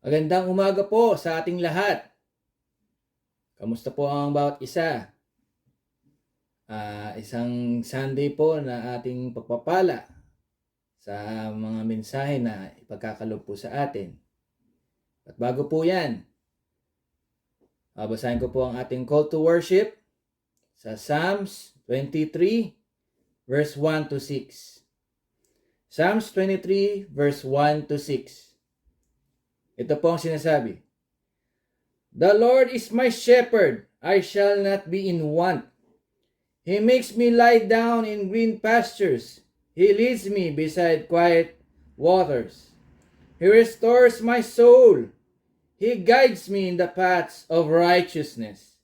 Magandang umaga po sa ating lahat. Kamusta po ang bawat isa? Isang Sunday po na ating pagpapala sa mga mensahe na ipagkakalob po sa atin. At bago po yan, babasahin ko po ang ating call to worship sa Psalms 23 verse 1 to 6. Psalms 23 verse 1 to 6. Ito po ang sinasabi. The Lord is my shepherd, I shall not be in want. He makes me lie down in green pastures. He leads me beside quiet waters. He restores my soul. He guides me in the paths of righteousness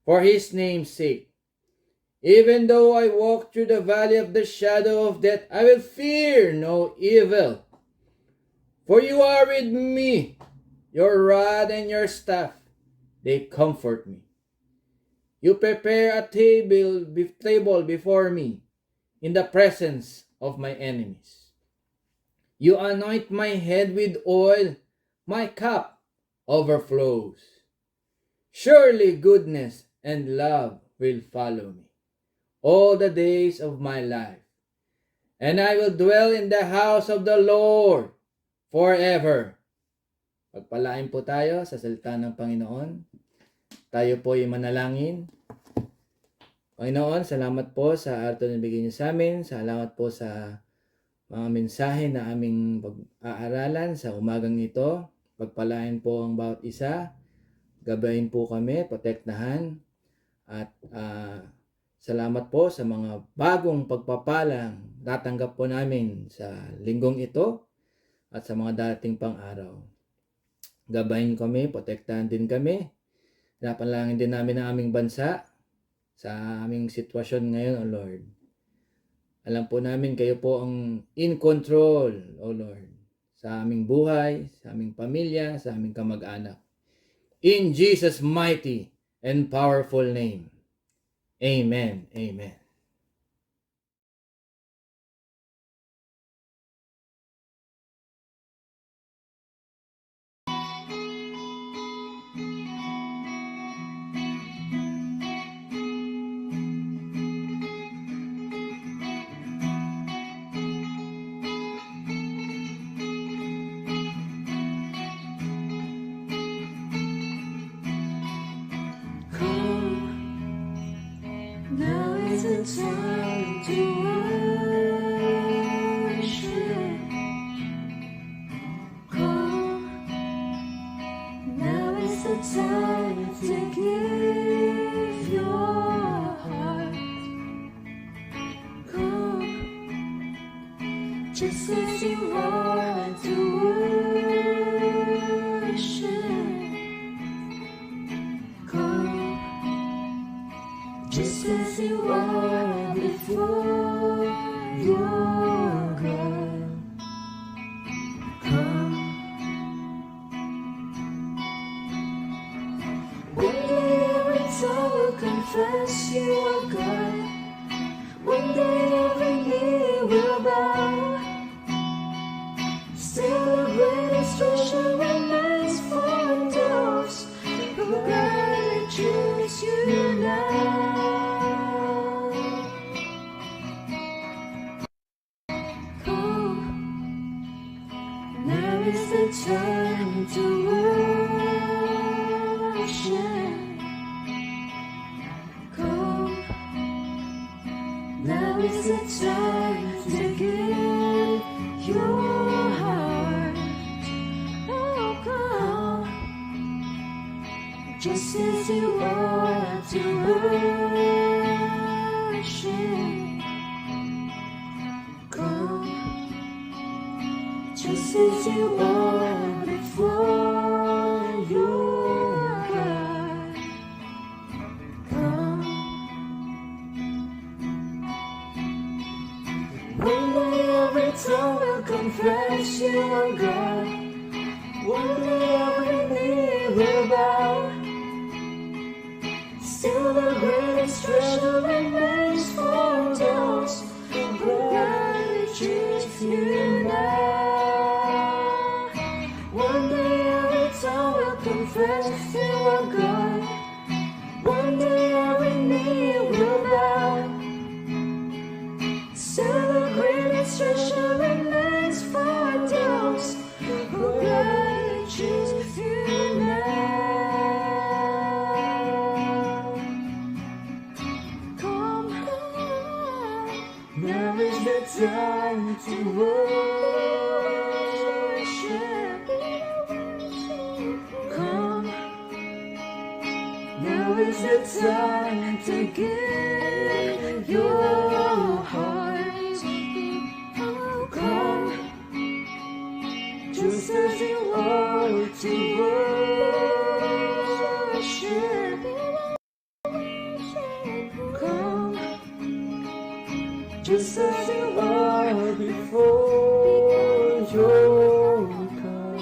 for his name's sake. Even though I walk through the valley of the shadow of death, I will fear no evil. For you are with me, your rod and your staff, they comfort me. You prepare a table before me in the presence of my enemies. You anoint my head with oil, my cup overflows. Surely goodness and love will follow me all the days of my life, and I will dwell in the house of the Lord forever. Pagpalain po tayo sa salita ng Panginoon. Tayo po ay manalangin. Panginoon, salamat po sa araw na bigyan niyo sa amin. Salamat po sa mga mensahe na aming pag-aaralan sa umagang ito. Pagpalain po ang bawat isa. Gabayin po kami, protektahan. At salamat po sa mga bagong pagpapalang tatanggap po namin sa linggong ito at sa mga dating pang araw. Gabayin kami, protektahan din kami. Napanalangin din namin ang aming bansa sa aming sitwasyon ngayon, O Lord. Alam po namin kayo po ang in control, O Lord, sa aming buhay, sa aming pamilya, sa aming kamag-anak. In Jesus' mighty and powerful name. Amen. Amen. Now is the time to worship. Come, now is the time to give your heart. Come, just as you are to worship. Just as you are before your God. Come. One day every tongue will confess you are God. One day every knee will bow. Still the greatest treasure remains for those who gladly choose you now. Now is the time to worship. Come, now is the time to give your heart. Oh, come, just as you are to worship. Come, just as you are before your God. Come. One day every tongue will confess you are God. One day every knee will bow. Still the greatest treasure remains for those who gladly choose you now. One day the time to worship. Come, now is the time to give your heart. Come, just as you are to worship. Come, just as you are before your God.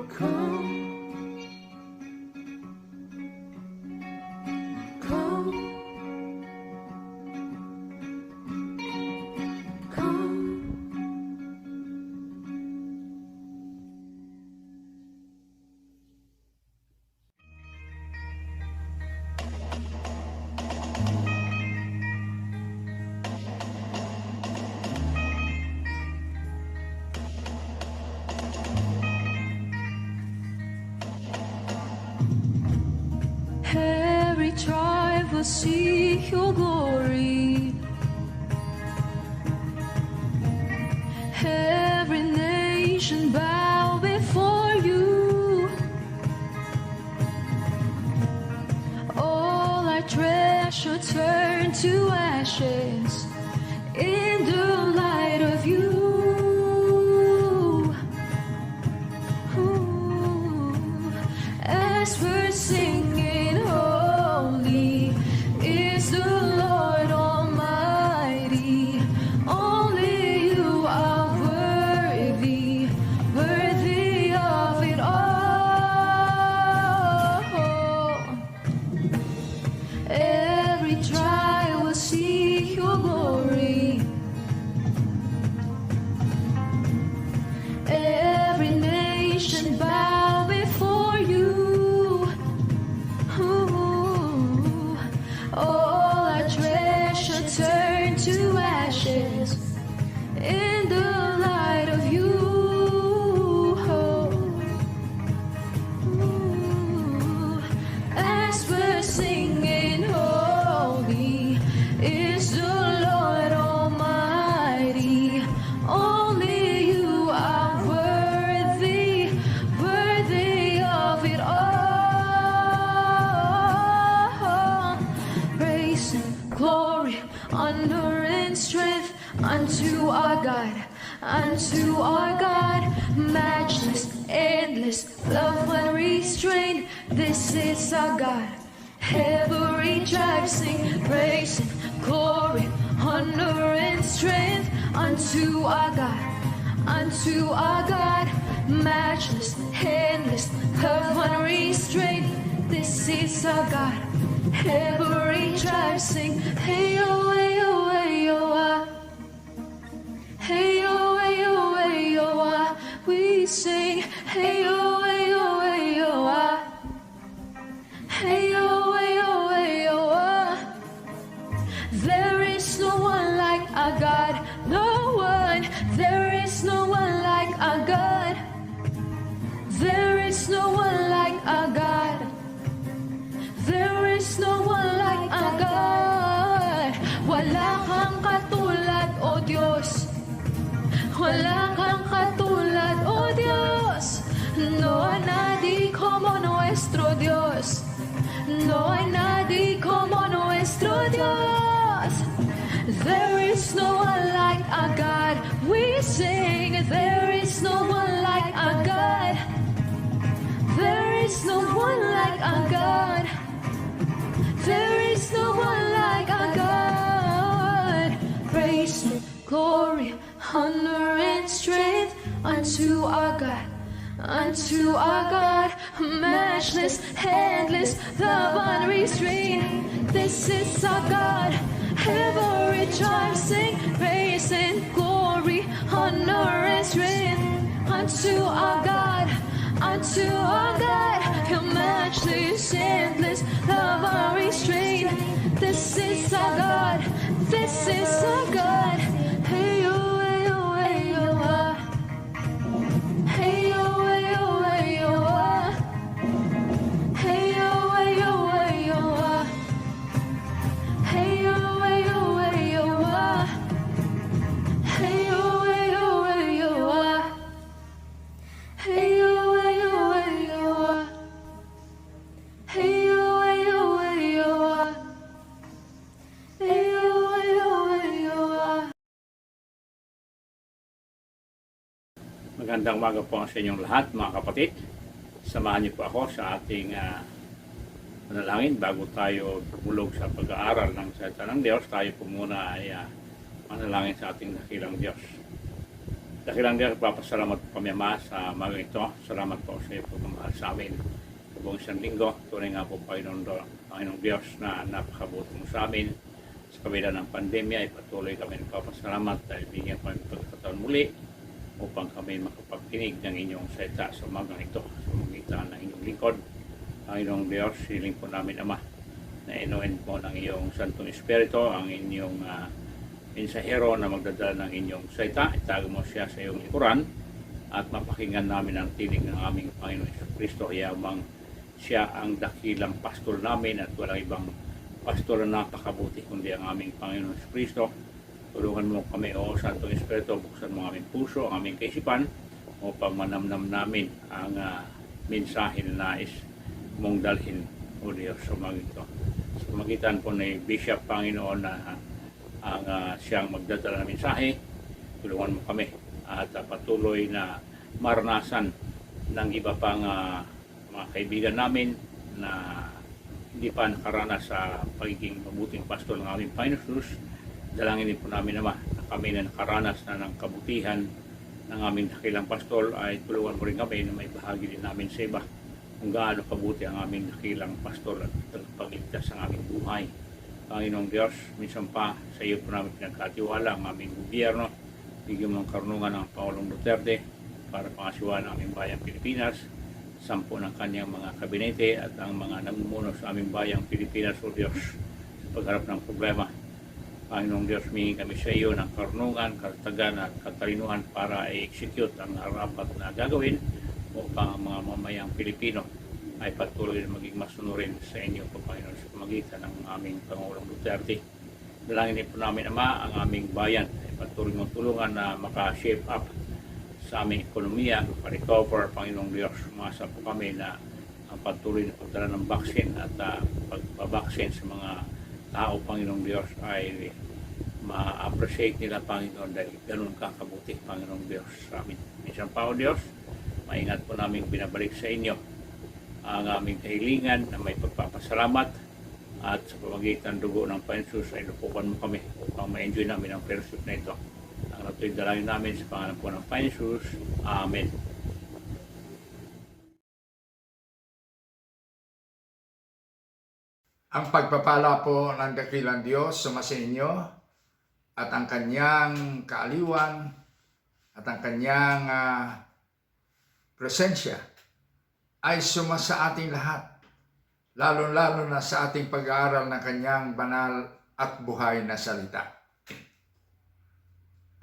Come, come, come. Every tribe will see your glory. Every nation bow before you. All our treasure turn to ashes in the light of you. Ooh. As we're singing, holy is the Lord Almighty. Only you are worthy, worthy of it all. Every tribe will see your glory. Every nation bow before you. Ooh. All our treasure turn to ashes in the light of you. Ooh. As we're singing, holy is the Lord Almighty. Only you are worthy, worthy of it all. Praise and glory, honor and strength unto our God, unto our God. Matchless, endless, love unrestrained. This is our God. Every tribe sing praise and glory, honor and strength unto our God, unto our God. Matchless, endless, love unrestrained. This is our God. Every tribe sing, hey oh, hey oh, hey oh, ah. Hey oh, hey oh, hey oh, ah. We sing, hey oh, hey oh, hey oh, ah. Hey oh, hey oh, hey oh, ah. There is no one like our God, no one. There is no one like our God. There is no one like our God. There is no one like our God. Wala kang katulad, O Diyos. Wala kang katulad, O Dios. No hay nadie como nuestro Dios. No hay nadie como nuestro Dios. There is no one like our God. We sing, there is no one like our God. There is no one like our God. There is no one like our God. Praise and glory, honor and strength unto our God, unto our God. Matchless, endless, love unrestrained. This is our God. Every tribe sing praise and glory, honor and strength unto our God, unto our God. Your matchless, endless, love unrestrained. This is our God. This is our God. Hey oh, hey oh, hey oh, ah. Hey oh, hey oh, hey oh, ah. Hey oh, hey oh, hey oh, ah. Hey oh, hey oh, hey oh, ah. Magandang umaga po sa inyong lahat, mga kapatid. Samahan niyo po ako sa ating manalangin bago tayo tumulog sa pag-aaral ng salita ng Diyos. Tayo po muna ay manalangin sa ating dakilang Diyos. Dakilang Diyos, papasalamat po kami, Ama, sa umaga ito. Salamat po sa iyo po kumahal sa amin. Sa buong isang linggo, tunay nga po, Panginoong Diyos, na napakabuti mo sa amin. Sa kabila ng pandemya, ay patuloy kami nagpapasalamat dahil bigyan kami pagkakataon muli upang kami makapagkinig ng inyong salita sa umagang ito sa magitan ng inyong lingkod. Panginoong Diyos, hiling po namin, Ama, na inuin po ng iyong Santong Espiritu ang inyong mensahero na magdadala ng inyong salita. Itago mo siya sa iyong likuran at mapakinggan namin ang tinig ng aming Panginoon Kristo. Yamang siya ang dakilang pastol namin at walang ibang pastol na napakabuti kundi ang aming Panginoon Kristo. Tulungan mo kami, O Santong Espiritu, buksan mo ang aming puso, ang aming kaisipan upang manamnam namin ang mensahe na nais mong dalhin, O Diyos, sa umaga ito. Sa magitan po ni Bishop, Panginoon, na ang siyang magdadala ng mensahe, tulungan mo kami at patuloy na maranasan ng iba pang mga kaibigan namin na hindi pa nakaranas sa pagiging mabuting pastol ng aming Panginoon Jesus. Dalangin din po namin, Ama, na kami na nakaranas na ng kabutihan ng aming dakilang pastol ay tulungan mo rin kami na may bahagi din namin sa iba kung gaano kabuti ang aming dakilang pastol at pagligtas ang aming buhay. Panginoong Diyos, minsan pa sa iyo po namin pinagkatiwala ang aming gobyerno. Bigyan mo ang karunungan ng Pangulong Duterte para pangasiwaan ang aming bayang Pilipinas, 10 ng kanyang mga kabinete at ang mga namumuno sa aming bayang Pilipinas, O Diyos, sa pagharap ng problema. Panginoong Diyos, humingi kami sa iyo ng karunungan, karatagan at katalinuhan para i-execute ang narapat na gagawin upang ang mga mamayang Pilipino ay patuloy na maging masunurin sa inyo, Panginoon, sa pamagitan ng aming Pangulong Duterte. Dalangin din po namin, Ama, ang aming bayan ay patuloy mong tulungan na maka-shape up sa aming ekonomiya, maka-recover, Panginoong Diyos. Umasa po kami na ang patuloy na pagdala ng vaccine at pagpabaksin sa mga tao, Panginoong Diyos, ay ma-appreciate nila, Panginoon, dahil ganun kakabuti, Panginoong Diyos, sa amin. Minsan pa, O Diyos, maingat po namin binabalik sa inyo ang aming kahilingan na may pagpapasalamat at sa pamagitan dugo ng Panginoon ay lupukan mo kami upang ma-enjoy namin ang fellowship na ito. Ang natuloy dalangin namin sa pangalan po ng Panginoon. Amen. Ang pagpapala po ng dakilang Diyos sumasa inyo at ang kanyang kaaliwan at ang kanyang presensya ay sumasa ating lahat, lalo-lalo na sa ating pag-aaral ng kanyang banal at buhay na salita.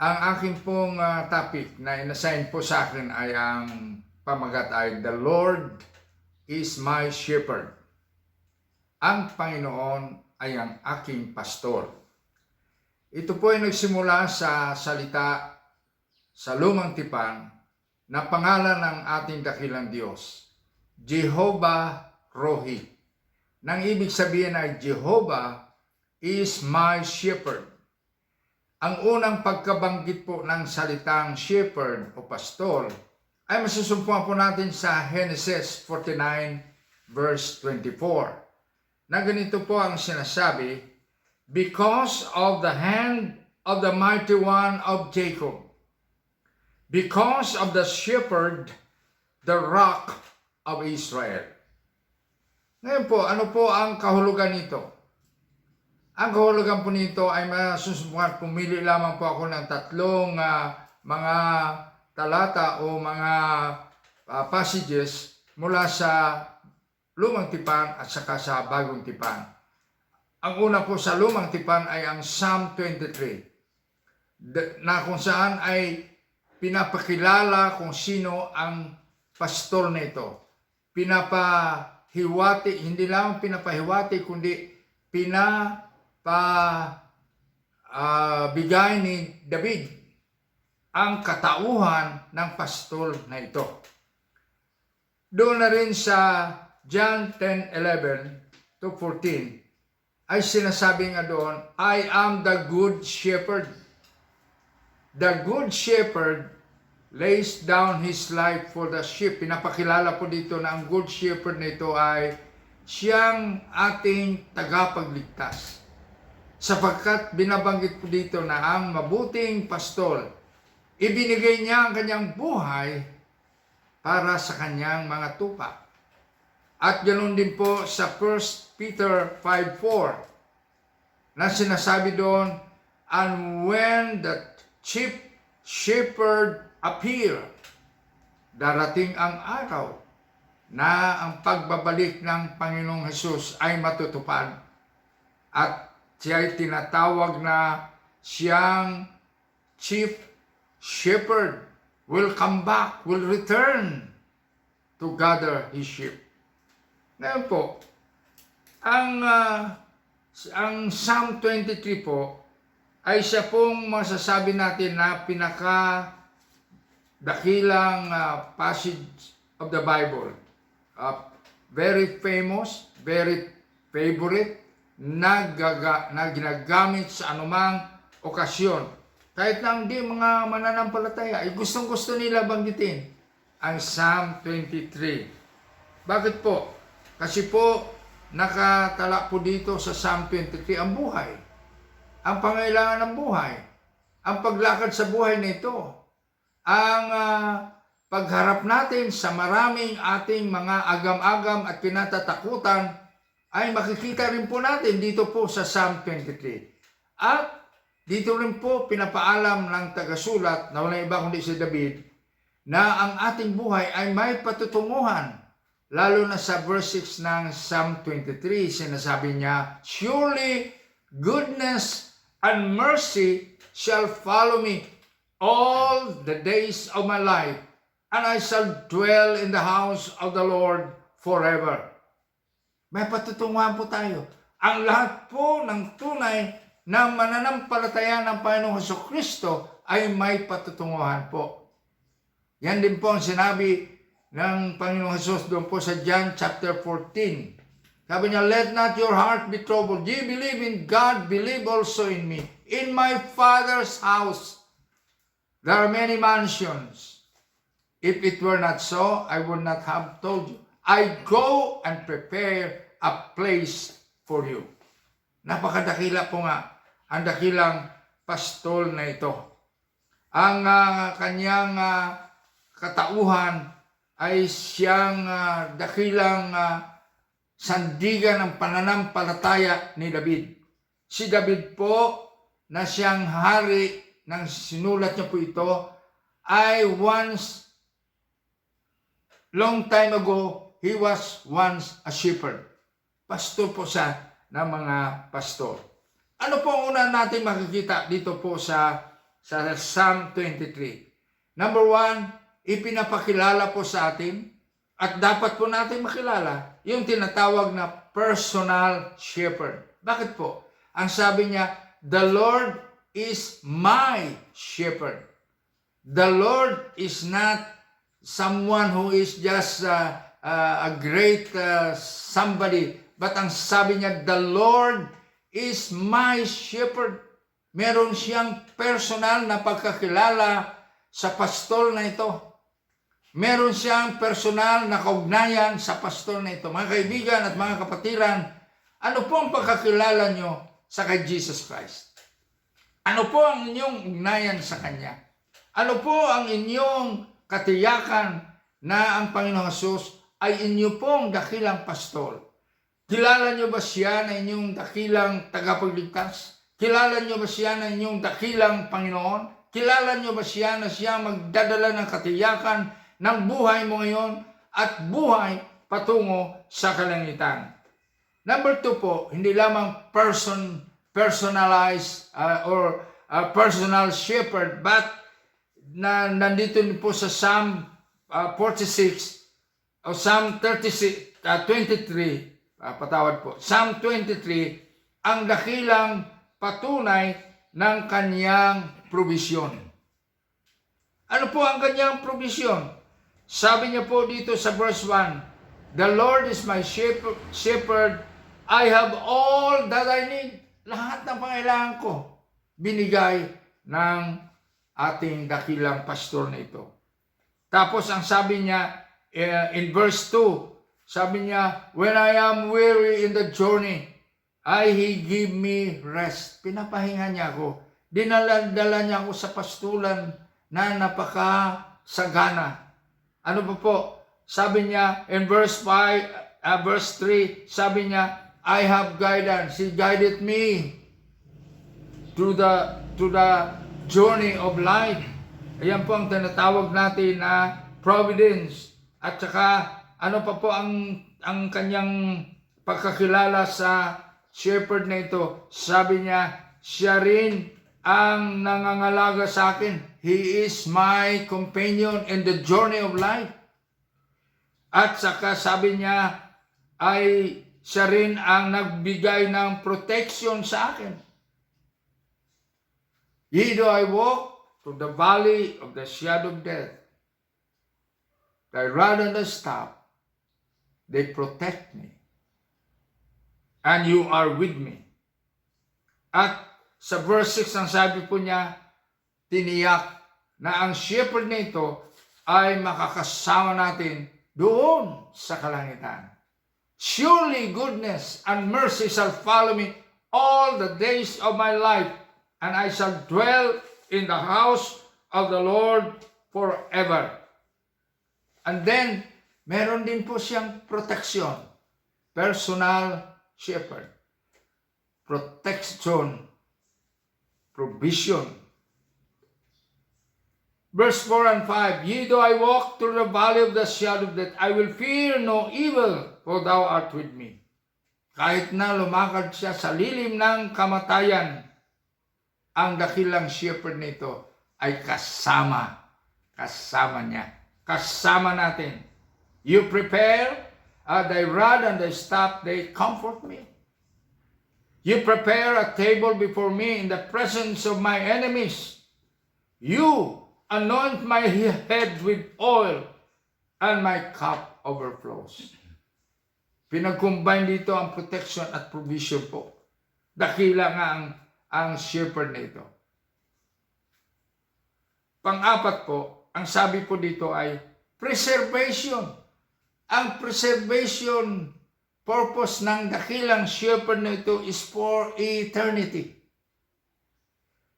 Ang aking pong topic na inassign po sa akin ay ang pamagat ay The Lord is my shepherd. Ang Panginoon ay ang aking pastor. Ito po ay nagsimula sa salita sa Lumang Tipan na pangalan ng ating dakilang Diyos, Jehovah Rohi. Nang ibig sabihin ay Jehovah is my shepherd. Ang unang pagkabanggit po ng salitang shepherd o pastor ay masusumpungan po natin sa Genesis 49 verse 24. Na ganito po ang sinasabi, because of the hand of the mighty one of Jacob, because of the shepherd, the rock of Israel. Ngayon po, ano po ang kahulugan nito? Ang kahulugan po nito ay masusubukan, pumili lamang po ako ng tatlong mga talata o mga passages mula sa Lumang Tipan at saka sa Bagong Tipan. Ang una po sa Lumang Tipan ay ang Psalm 23, na kung saan ay pinapakilala kung sino ang pastor nito. Pinapahiwati, hindi lang pinapahiwati, kundi pinapabigay ni David ang katauhan ng pastor na ito. Doon na rin sa John 10:11 to 14 ay sinasabi nga doon, I am the good shepherd. The good shepherd lays down his life for the sheep. Pinapakilala po dito na ang good shepherd na ito ay siyang ating tagapagligtas. Sapagkat binabanggit po dito na ang mabuting pastol, ibinigay niya ang kanyang buhay para sa kanyang mga tupa. At ganoon din po sa 1 Peter 5:4 na sinasabi doon, and when the chief shepherd appear, darating ang araw na ang pagbabalik ng Panginoong Hesus ay matutupad. At siya ay tinatawag na siyang chief shepherd will come back, will return to gather his sheep. Ngayon po, ang Psalm 23 po ay siya pong masasabi natin na pinaka-dakilang passage of the Bible. Very famous, very favorite, na ginagamit sa anumang okasyon. Kahit na hindi mga mananampalataya, ay gustong-gusto nila banggitin ang Psalm 23. Bakit po? Kasi po, nakatala po dito sa Psalm 23 ang buhay. Ang pangailangan ng buhay. Ang paglakad sa buhay na ito. Ang pagharap natin sa maraming ating mga agam-agam at kinatatakutan ay makikita rin po natin dito po sa Psalm 23. At dito rin po pinapaalam ng tagasulat na walang iba kundi si David na ang ating buhay ay may patutunguhan. Lalo na sa verse 6 ng Psalm 23, sinasabi niya, surely goodness and mercy shall follow me all the days of my life, and I shall dwell in the house of the Lord forever. May patutunguhan po tayo. Ang lahat po ng tunay na mananampalataya ng Panginoong Jesucristo ay may patutunguhan po. Yan din po ang sinabi ng Panginoong Jesus doon po sa John chapter 14. Sabi niya, let not your heart be troubled. Ye believe in God, believe also in me. In my Father's house there are many mansions. If it were not so, I would not have told you. I go and prepare a place for you. Napakadakila po nga ang dakilang pastol na ito. Ang kanyang katauhan ay siyang dakilang sandigan ng pananampalataya ni David. Si David po na siyang hari ng sinulat niya po ito ay long time ago, he was once a shepherd. Pastor po siya ng mga pastor. Ano po ang una natin makikita dito po sa Psalm 23? Number 1, ipinapakilala po sa atin at dapat po natin makilala yung tinatawag na personal shepherd. Bakit po? Ang sabi niya, the Lord is my shepherd. The Lord is not someone who is just a great somebody, but ang sabi niya, the Lord is my shepherd. Meron siyang personal na pagkakilala sa pastol na ito. Meron siyang personal na kaugnayan sa pastol na ito. Mga kaibigan at mga kapatiran, ano po ang pagkakilala nyo sa kay Jesus Christ? Ano po ang inyong ugnayan sa Kanya? Ano po ang inyong katiyakan na ang Panginoong Hesus ay inyo pong dakilang pastol? Kilala nyo ba siya na inyong dakilang tagapagligtas? Kilala nyo ba siya na inyong dakilang Panginoon? Kilala nyo ba siya na siya magdadala ng katiyakan ng buhay mo ngayon at buhay patungo sa kalangitan? Number 2 po, hindi lamang personalized or personal shepherd, but na nandito po sa Psalm 46 o Psalm 23, Psalm 23, ang dakilang patunay ng kanyang provisyon. Ano po ang kanyang provisyon? Sabi niya po dito sa verse 1, the Lord is my shepherd, I have all that I need. Lahat ng pangailangan ko, binigay ng ating dakilang pastor na ito. Tapos ang sabi niya in verse 2, sabi niya, when I am weary in the journey, He give me rest. Pinapahinga niya ako. Dinala-dala niya ako sa pastulan na napakasagana. Ano po? Sabi niya in verse 3, sabi niya, I have guidance. He guided me to the journey of life. Ayan po ang tinatawag natin na providence. At saka, ano pa po ang kanyang pagkakilala sa shepherd na ito? Sabi niya, siya rin ang nangangalaga sa akin. He is my companion in the journey of life. At saka sabi niya, ay siya rin ang nagbigay ng protection sa akin. Yea, though I walk through the valley of the shadow of death, thy rod and thy staff, they protect me. And you are with me. At sa verse 6, ang sabi po niya, tiniyak na ang shepherd na ito ay makakasama natin doon sa kalangitan. Surely goodness and mercy shall follow me all the days of my life, and I shall dwell in the house of the Lord forever. And then, meron din po siyang protection. Personal shepherd. Protection. Provision. Verse 4 and 5, Yea, though I walk through the valley of the shadow of death, I will fear no evil, for thou art with me. Kahit na lumakad siya sa lilim ng kamatayan, ang dakilang shepherd nito ay kasama niya. Kasama natin. You prepare thy rod and thy staff, they comfort me. You prepare a table before me in the presence of my enemies. You anoint my head with oil, and my cup overflows. Pinag-combine dito ang protection at provision po. Dakila nga ang shepherd na ito. Pang-apat po, ang sabi po dito ay preservation. Ang preservation purpose ng dakilang shepherd na ito is for eternity.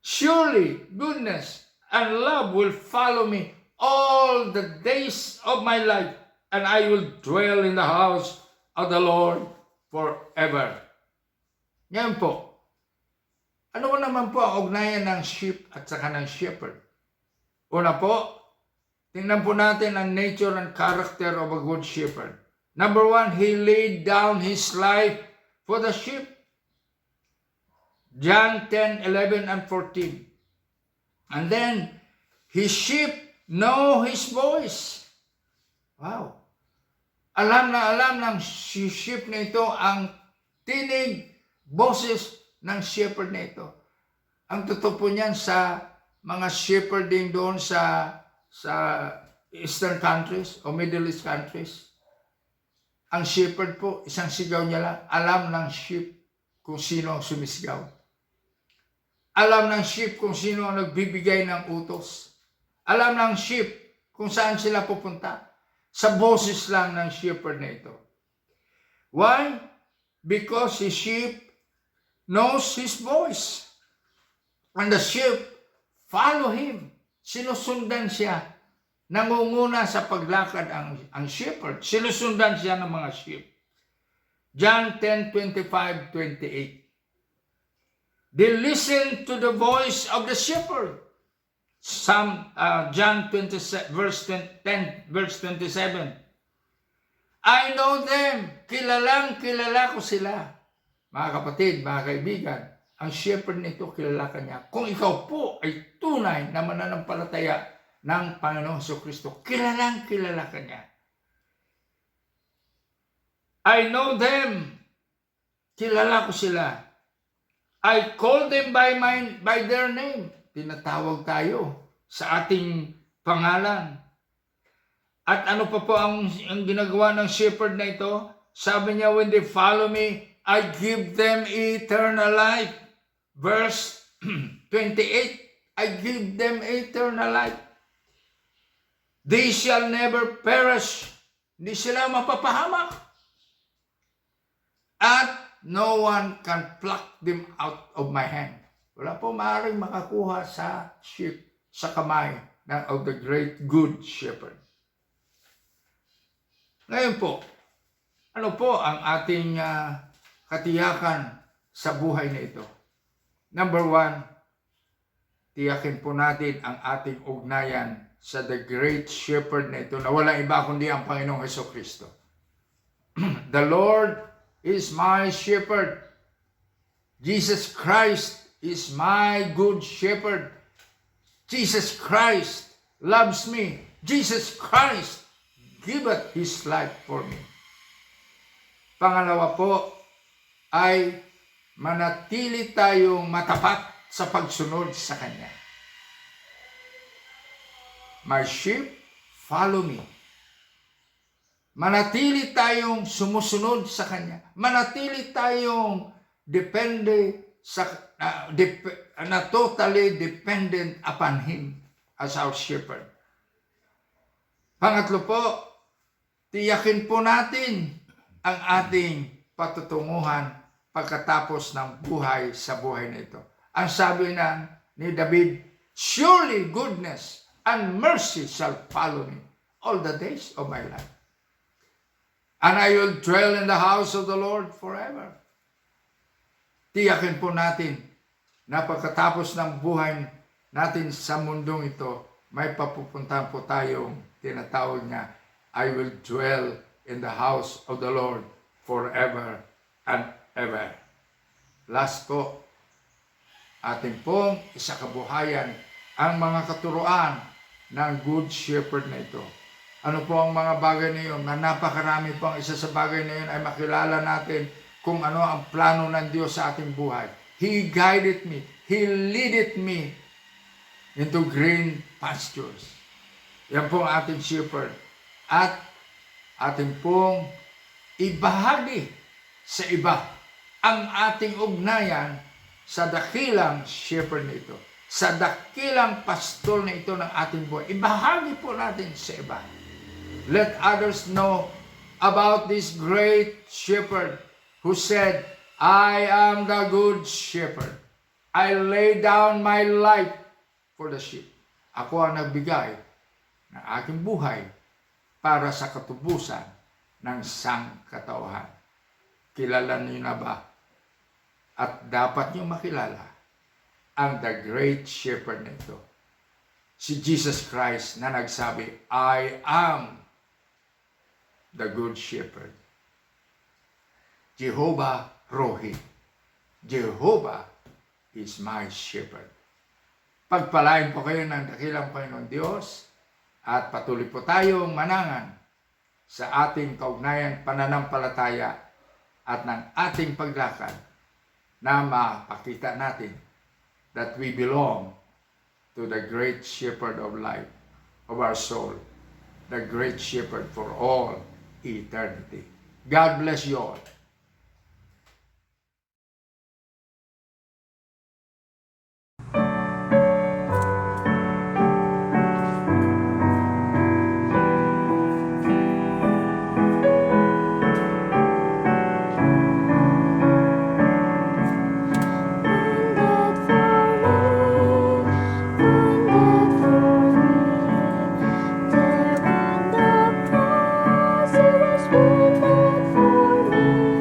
Surely goodness and love will follow me all the days of my life, and I will dwell in the house of the Lord forever. Ngayon po, ano naman po ang ugnayan ng sheep at saka ng shepherd? Una po, tingnan po natin ang nature and character of a good shepherd. Number 1, he laid down his life for the sheep. John 10:11 and 14. And then, his sheep know his voice. Wow. Alam ng sheep na ito ang tinig, boses ng shepherd na ito. Ang totoo po niyan sa mga shepherding doon sa Eastern countries o Middle East countries. Ang shepherd po, isang sigaw niya lang, alam ng sheep kung sino ang sumisigaw. Alam ng sheep kung sino ang nagbibigay ng utos. Alam ng sheep kung saan sila pupunta. Sa boses lang ng shepherd na ito. Why? Because his sheep knows his voice. And the sheep follow him. Sinusundan siya. Nangunguna sa paglakad ang shepherd. Sinusundan siya ng mga sheep. John 10:25-28. They listen to the voice of the shepherd. John 20, verse 10, verse 27. I know them. Kilala ko sila. Mga kapatid, mga kaibigan, ang shepherd nito kilala ka niya. Kung ikaw po ay tunay na mananampalataya ng Panginoong Jesucristo, kilala ka niya. I know them. Kilala ko sila. I call them by their name. Tinatawag tayo sa ating pangalan. At ano pa po ang ginagawa ng shepherd na ito? Sabi niya, when they follow me, I give them eternal life. Verse 28, I give them eternal life. They shall never perish. Hindi sila mapapahamak. At no one can pluck them out of my hand. Wala po maaaring makakuha sa kamay of the great good shepherd. Ngayon po, ano po ang ating katiyakan sa buhay na ito? Number 1, tiyakin po natin ang ating ugnayan sa the great shepherd na ito na walang iba kundi ang Panginoong Hesukristo. The Lord is my shepherd. Jesus Christ is my good shepherd. Jesus Christ loves me. Jesus Christ giveth His life for me. Pangalawa po ay manatili tayong matapat sa pagsunod sa Kanya. My sheep follow me. Manatili tayong sumusunod sa Kanya. Manatili tayong totally dependent upon Him as our shepherd. Pangatlo po, tiyakin po natin ang ating patutunguhan pagkatapos ng buhay sa buhay na ito. Ang sabi ni David, surely goodness and mercy shall follow me all the days of my life. And I will dwell in the house of the Lord forever. Tiyakin po natin na pagkatapos ng buhay natin sa mundong ito, may papupuntahan po tayong tinatawag niya, I will dwell in the house of the Lord forever and ever. Last po, ating pong isakabuhayan ang mga katuruan ng Good Shepherd na ito. Ano po ang mga bagay na yun? Na napakarami po. Ang isa sa bagay na yun ay makilala natin kung ano ang plano ng Diyos sa ating buhay. He guided me. He leaded me into green pastures. Yan po ang ating shepherd. At ating pong ibahagi sa iba ang ating ugnayan sa dakilang shepherd na ito. Sa dakilang pastor na ito ng ating buhay. Ibahagi po natin sa iba. Let others know about this great shepherd who said, I am the good shepherd. I lay down my life for the sheep. Ako ang nagbigay ng aking buhay para sa katubusan ng sangkatauhan. Kilala niyo na ba? At dapat niyo makilala ang the great shepherd na ito. Si Jesus Christ na nagsabi, I am the good shepherd. Jehovah Rohi. Jehovah is my shepherd. Pagpalain po kayo ng dakilang Panginoon Diyos at patuloy po tayong manangan sa ating kaugnayan pananampalataya at ng ating paglakad na mapakita natin that we belong to the great shepherd of life, of our soul, the great shepherd for all eternity. God bless you all. There on the cross, it was wounded for me.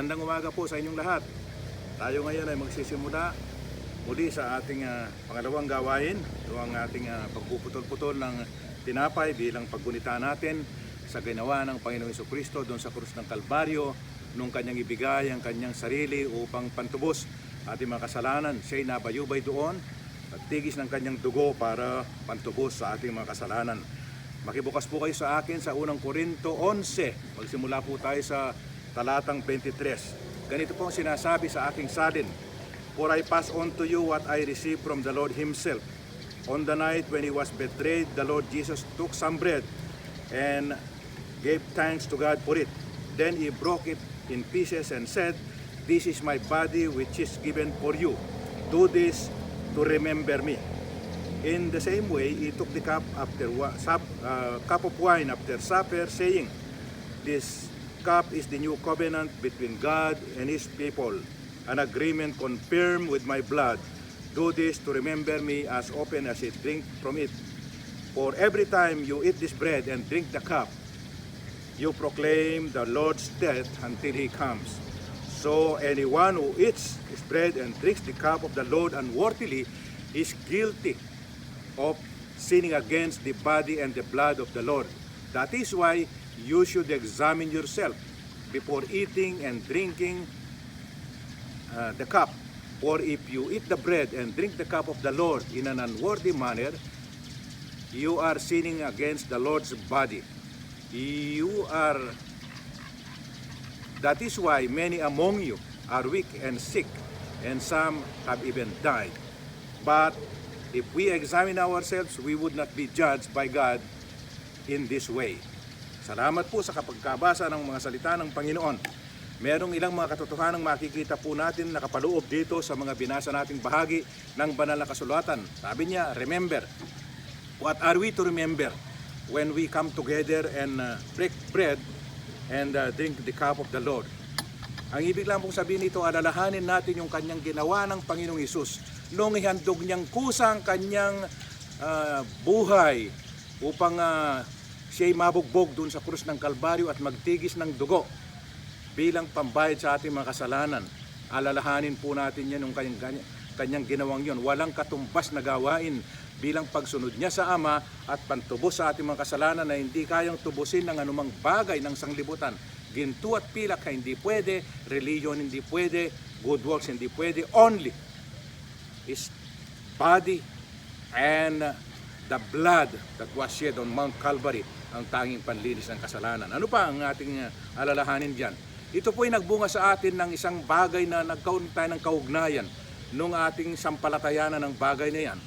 Magandang umaga po sa inyong lahat. Tayo ngayon ay magsisimula muli sa ating pangalawang gawain. Ito ang ating pagpuputol-putol ng tinapay bilang paggunita natin sa ginawa ng Panginoong Jesucristo doon sa krus ng Kalbaryo nung kanyang ibigay ang kanyang sarili upang pantubos ating mga kasalanan. Siya'y nabayubay doon at tigis ng kanyang dugo para pantubos sa ating mga kasalanan. Makibukas po kayo sa akin sa unang Korinto 11. Magsimula po tayo sa talatang 23. Ganito po ang sinasabi sa aking salin. For I pass on to you what I received from the Lord Himself. On the night when He was betrayed, the Lord Jesus took some bread and gave thanks to God for it. Then He broke it in pieces and said, "This is my body which is given for you. Do this to remember me." In the same way, He took the cup of wine after supper, saying, "This cup is the new covenant between God and His people, an agreement confirmed with my blood. Do this to remember me as often as you drink from it. For every time you eat this bread and drink the cup, you proclaim the Lord's death until He comes. So anyone who eats this bread and drinks the cup of the Lord unworthily is guilty of sinning against the body and the blood of the Lord. That is why you should examine yourself before eating and drinking the cup. For if you eat the bread and drink the cup of the Lord in an unworthy manner, you are sinning against the Lord's body. That is why many among you are weak and sick, and some have even died. But if we examine ourselves, we would not be judged by God in this way. Salamat po sa kapagkabasa ng mga salita ng Panginoon. Merong ilang mga katotohanang makikita po natin nakapaloob dito sa mga binasa nating bahagi ng banal na kasulatan. Sabi niya, remember. What are we to remember when we come together and break bread and drink the cup of the Lord? Ang ibig lang pong sabihin nito, alalahanin natin yung kanyang ginawa ng Panginoong Hesus nung ihandog niyang kusang kanyang buhay upang siya'y mabugbog doon sa krus ng Kalbaryo at magtigis ng dugo bilang pambayad sa ating mga kasalanan. Alalahanin po natin yan yung kanyang ginawang yon. Walang katumbas na gawain bilang pagsunod niya sa Ama at pantubos sa ating mga kasalanan na hindi kayang tubusin ng anumang bagay ng sanglibutan. Ginto at pilak hindi pwede, religion hindi pwede, good works hindi pwede, only His body and the blood that was shed on Mount Calvary ang tanging panlinis ng kasalanan. Ano pa ang ating alalahanin dyan? Ito po ay nagbunga sa atin ng isang bagay na nagkaroon tayo ng kaugnayan nung ating sampalatayanan ng bagay na yan.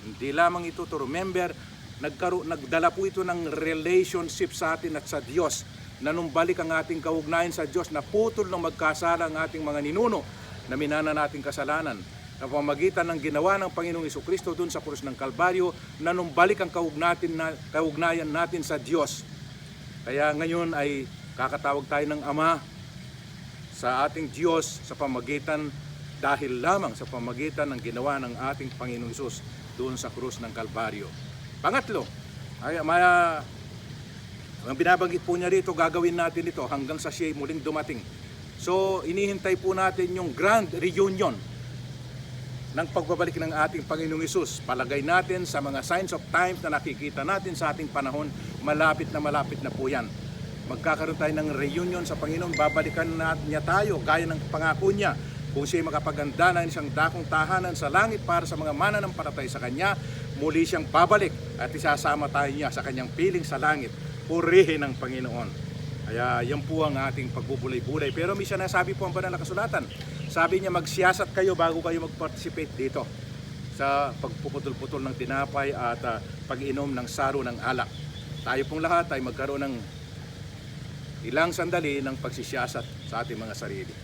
Hindi lamang ito to remember, nagdala po ito ng relationship sa atin at sa Diyos na nung balik ang ating kaugnayan sa Diyos na putol ng magkasala ang ating mga ninuno na minana nating kasalanan na pamagitan ng ginawa ng Panginoong Jesucristo doon sa krus ng Kalbaryo na nung balik ang kaugnayan natin sa Diyos. Kaya ngayon ay kakatawag tayo ng Ama sa ating Diyos sa pamagitan dahil lamang sa pamagitan ng ginawa ng ating Panginoong Hesus doon sa krus ng Kalbaryo. Pangatlo, ang binabanggit po niya rito, gagawin natin ito hanggang sa siya'y muling dumating. So, inihintay po natin yung grand reunion ng pagbabalik ng ating Panginoong Hesus. Palagay natin sa mga signs of times na nakikita natin sa ating panahon, malapit na po yan. Magkakaroon tayo ng reunion sa Panginoon, babalikan niya tayo gaya ng pangako niya. Kung siya'y makapaganda ng isang dakong tahanan sa langit para sa mga mananampalataya sa Kanya, muli siyang babalik at isasama tayo niya sa Kanyang piling sa langit. Purihin ng Panginoon. Kaya yan po ang ating pagbubulay-bulay. Pero may sinasabi po ang banal na kasulatan. Sabi niya, magsiyasat kayo bago kayo mag-participate dito sa pagpuputol-putol ng tinapay at pag-inom ng saro ng alak. Tayo pong lahat ay magkaroon ng ilang sandali ng pagsisiyasat sa ating mga sarili.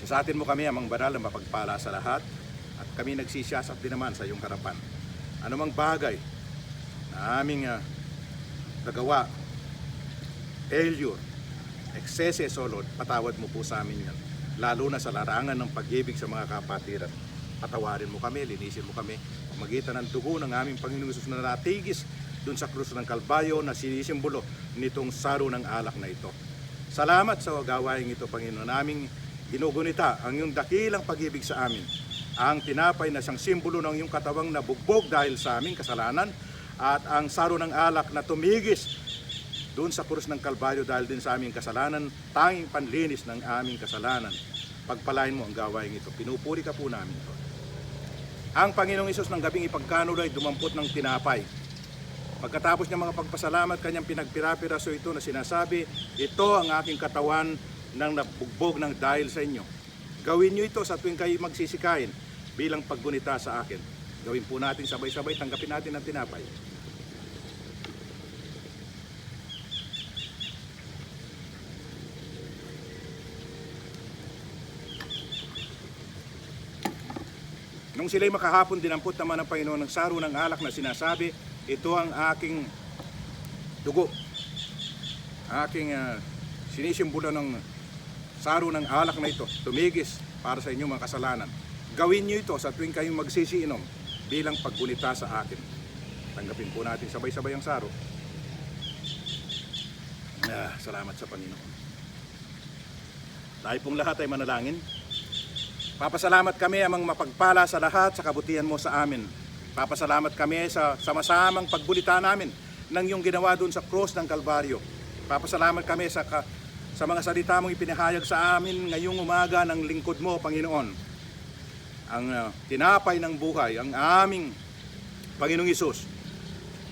Sa atin mo kami, Amang Banal, na mapagpala sa lahat at kami nagsisiyasat din naman sa iyong harapan. Anumang bagay na aming nagawa, failure, excesses, O Lord, patawad mo po sa amin yan. Lalo na sa larangan ng pag-ibig sa mga kapatiran. Patawarin mo kami, linisin mo kami, pamagitan ng dugo ng aming Panginoong Hesus na natigis dun sa krus ng Kalbaryo na sinisimbolo nitong saro ng alak na ito. Salamat sa gawain ito, Panginoon. Naming ginugunita ang iyong dakilang pag-ibig sa amin. Ang tinapay na siyang simbolo ng iyong katawang nabugbog dahil sa aming kasalanan, at ang saro ng alak na tumigis doon sa krus ng Kalbaryo dahil din sa aming kasalanan, tanging panlinis ng aming kasalanan. Pagpalain mo ang gawain ito. Pinupuri ka po namin ito. Ang Panginoong Isus ng gabing ipagkanulo ay dumampot ng tinapay. Pagkatapos niya mga pagpasalamat, kanyang pinagpirapiraso ito na sinasabi, ito ang aking katawan ng nabugbog ng dahil sa inyo. Gawin niyo ito sa tuwing kayo magsisikain bilang paggunita sa akin. Gawin po natin sabay-sabay, tanggapin natin ang tinapay. Nung sila'y makahapon, dinampot naman ng Panginoon ng saro ng alak na sinasabi, ito ang aking dugo. Aking sinisimbolo ng saro ng alak na ito, tumigis para sa inyong mga kasalanan. Gawin niyo ito sa tuwing kayong magsisiinom bilang paggunita sa akin. Tanggapin po natin sabay-sabay ang saro. Salamat sa Panginoon. Tayo pong lahat ay manalangin. Papasalamat kami amang mapagpala sa lahat sa kabutihan mo sa amin. Papasalamat kami sa sama-samang pagbulita namin ng iyong ginawa doon sa cross ng Kalbaryo. Papasalamat kami sa mga salita mong ipinahayag sa amin ngayong umaga ng lingkod mo, Panginoon. Ang tinapay ng buhay, ang aming Panginoong Isus,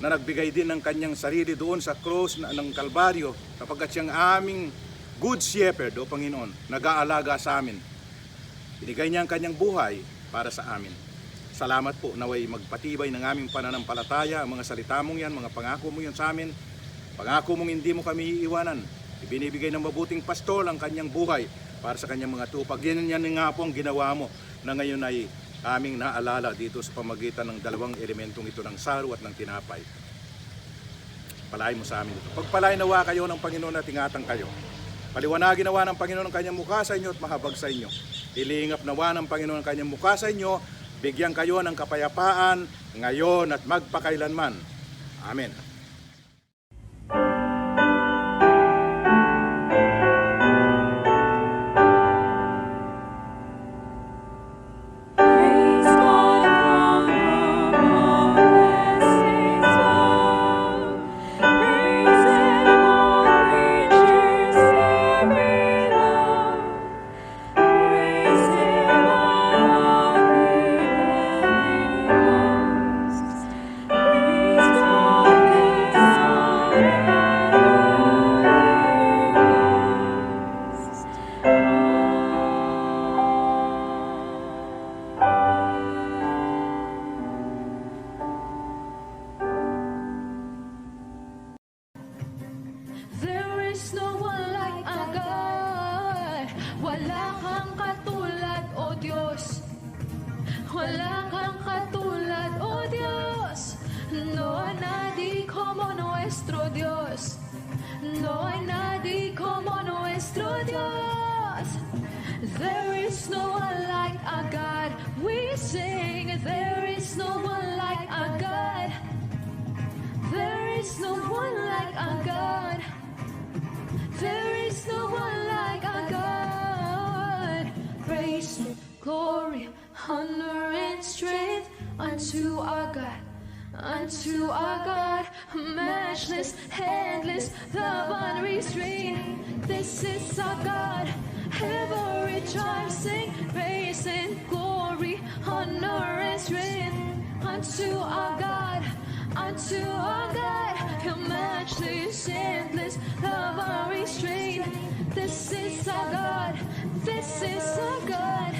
na nagbigay din ng kanyang sarili doon sa cross ng Kalbaryo, sapagkat siyang aming good shepherd, o Panginoon, nag-aalaga sa amin. Binigay niya ang kanyang buhay para sa amin. Salamat po, naway magpatibay ng aming pananampalataya ang mga salita mong yan, mga pangako mo yan sa amin. Pangako mong hindi mo kami iiwanan. Ibinibigay ng mabuting pastol ang kanyang buhay para sa kanyang mga tupag. Yan nga po ang ginawa mo na ngayon ay aming naalala dito sa pamagitan ng dalawang elementong ito ng saro at ng tinapay. Palain mo sa amin ito. Pagpalain nawa kayo ng Panginoon at ingatan kayo. Paliwanagin nawa ng Panginoon ang kanyang mukha sa inyo at mahabag sa inyo. Ilingap nawa ng Panginoon ang kanyang mukha sa inyo, bigyan kayo ng kapayapaan ngayon at magpakailanman. Amen. Praise God from above, blessings above. Praise Him, all creatures sing below. Praise Him, all heavenly hosts. Praise God, the Son, and Holy Ghost. There is no one like our God. Wala kang katulad, O Diyos. Wala kang katulad, O Diyos. No hay nadie como nuestro Dios. No hay nadie como nuestro Dios. There is no one like our God. We sing, there is no one like our God. There is no one like our God. There is no one like our God. Praise, glory, honor, and strength unto our God. Unto our God, matchless, endless, love unrestrained. This is our God. Every tribe sing, praise and glory, honor and strength unto our God. Unto our God, your matchless, endless, love unrestrained. This is our God. This is our God.